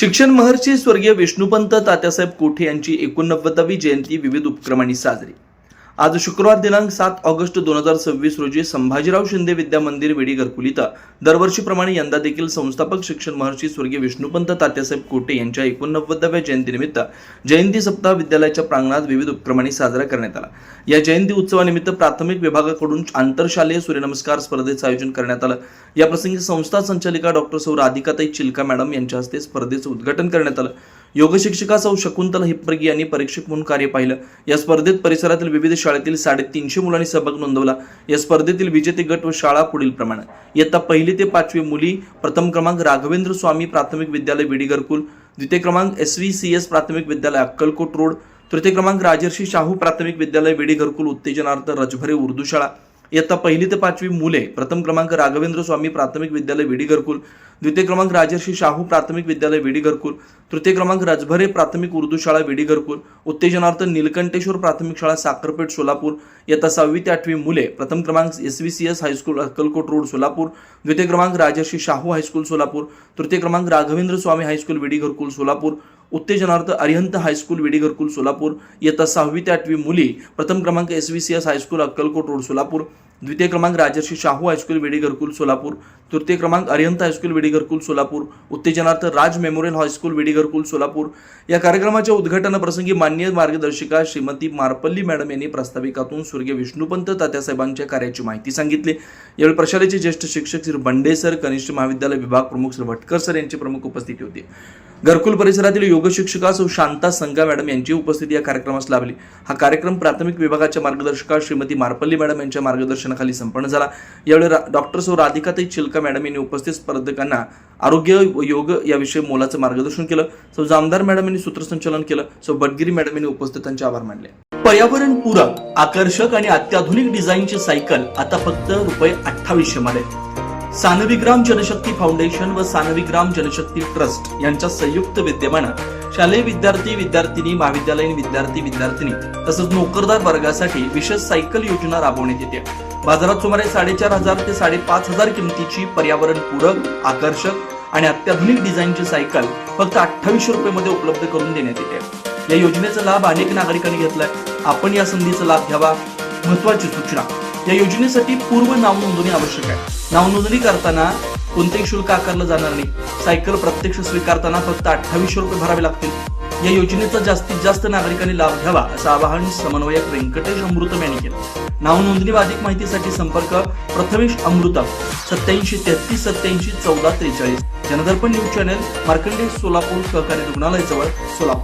शिक्षण महर्षी स्वर्गीय विष्णुपंत तात्यासाहेब कोठे यांची 89वी जयंती विविध उपक्रमांनी साजरी। आज शुक्रवार दिनांक 7 ऑगस्ट 2026 रोजी संभाजीराव शिंदे विद्या मंदिर वेडी घरकुल इथं दरवर्षीप्रमाणे यंदा देखील संस्थापक शिक्षण महर्षी स्वर्गीय विष्णुपंत तात्यासाहेब कोठे यांच्या 89व्या जयंतीनिमित्त जयंती सप्ताह विद्यालयाच्या प्रांगणात विविध उपक्रमांनी साजरा करण्यात आला। या जयंती उत्सवानिमित्त प्राथमिक विभागाकडून आंतरशालेय सूर्यनमस्कार स्पर्धेचं आयोजन करण्यात आलं। या प्रसंगी संस्था संचालिका डॉक्टर सौ राधिकाताई चिलका मॅडम यांच्या हस्ते स्पर्धेचं उद्घाटन करण्यात आलं। योग शिक्षिका सौ शकुंतला हिप्परगी यांनी परीक्षक म्हणून कार्य पाहिलं। या स्पर्धेत परिसरातील विविध शाळेतील 350 मुलांनी सहभाग नोंदवला। या स्पर्धेतील विजेते गट व शाळा पुढील प्रमाणे: इयत्ता 1 ते 5वी मुली, प्रथम क्रमांक राघवेंद्र स्वामी प्राथमिक विद्यालय वेडी घरकुल, द्वितीय क्रमांक SVCS प्राथमिक विद्यालय अक्कलकोट रोड, तृतीय क्रमांक राजर्षी शाहू प्राथमिक विद्यालय वेडी घरकुल उत्तेजनार्थ रजभरे उर्दू शाळा, इयत्ता 1 ते 5वी मुले, प्रथम क्रमांक राघवेंद्र स्वामी प्राथमिक विद्यालय वेडी घरकुल, द्वितीय क्रमांक राजर्षी शाहू प्राथमिक विद्यालय वेडी घरकुल, तृतीय क्रमांक रजभरे प्राथमिक उर्दू शाळा वेडी घरकुल उत्तेजनार्थ नीलकंठेश्वर प्राथमिक शाळा साखरपेठ सोलापूर, इयत्ता 6वी ते 8वी मुले, प्रथम क्रमांक SVCS high school Akkalkot road Solapur, द्वितीय क्रमांक राजर्षी शाहू हायस्कूल सोलापूर, तृतीय क्रमांक राघवेंद्र स्वामी हायस्कूल वेडी घरकुल सोलापूर उत्तेजनार्थ अरिहंत हायस्कूल वेडी घरकुल सोलापूर, इयत्ता 6वी ते 8वी मुली, प्रथम क्रमांक SVCS high school Akkalkot road Solapur, द्वितीय क्रमांक राजर्षी शाहू हायस्कूल वेडी घरकुल सोलापूर, तृतीय क्रमांक अरिहंत हायस्कूल वेडी घरकुल सोलापूर उत्तेजनार्थ राज मेमोरियल हायस्कूल वेडी घरकुल सोलापूर। या कार्यक्रमाच्या उद्घाटनाप्रसंगी माननीय मार्गदर्शिका श्रीमती मारपल्ली मॅडम यांनी प्रास्ताविकातून स्वर्गीय विष्णुपंत तात्यासाहेबांच्या कार्याची माहिती सांगितली। यावेळी प्रशालेचे ज्येष्ठ शिक्षक श्री बंडे सर, कनिष्ठ महाविद्यालय विभाग प्रमुख श्री भटकर सर यांची प्रमुख उपस्थिती होती। घरकुल परिसरातील योग शिक्षिका सौ शांता संगा मॅडम यांची उपस्थिती या कार्यक्रमास लाभली। हा कार्यक्रम प्राथमिक विभागाच्या मार्गदर्शिका श्रीमती मारपल्ली मॅडम यांच्या मार्गदर्शनाखाली संपन्न झाला। यावेळी डॉक्टर सौ राधिकाताई चिलका मॅडम यांनी उपस्थित स्पर्धकांना आरोग्य व योग याविषयी मोलाचं मार्गदर्शन केलं। सौ जामदार मॅडम यांनी सूत्रसंचालन केलं। सौ बटगिरी मॅडम यांनी उपस्थितांचे आभार मानले। पर्यावरण पूरक, आकर्षक आणि अत्याधुनिक डिझाईनची सायकल आता फक्त ₹2800 मध्ये। सानविग्राम जनशक्ती फाउंडेशन व सानविग्राम जनशक्ती ट्रस्ट यांच्या संयुक्त विद्यमानं शालेय विद्यार्थी विद्यार्थिनी, महाविद्यालयीन विद्यार्थी विद्यार्थिनी तसंच नोकरदार वर्गासाठी विशेष सायकल योजना राबवण्यात येते। बाजारात सुमारे 4500 ते 5500 किमतीची पर्यावरण पूरक, आकर्षक आणि अत्याधुनिक डिझाईनची सायकल फक्त ₹2800 मध्ये उपलब्ध करून देण्यात येते। या योजनेचा लाभ अनेक नागरिकांनी घेतलाय। आपण या संधीचा लाभ घ्यावा। महत्त्वाची सूचना: या योजनेसाठी पूर्व नाव नोंदणी आवश्यक आहे। नाव नोंदणी करताना कोणतेही शुल्क आकारलं जाणार नाही। सायकल प्रत्यक्ष स्वीकारताना फक्त ₹2800 भरावे लागतील। या योजनेचा जास्तीत जास्त नागरिकांनी लाभ घ्यावा असं आवाहन समन्वयक व्यंकटेश अमृतम यांनी केलं। नाव नोंदणी व अधिक माहितीसाठी संपर्क प्रथमेश अमृतम 87 33 87 14 43। जनदर्पण न्यूज चॅनल, मार्कंडेय सोलापूर सहकारी रुग्णालय जवळ सोलापूर।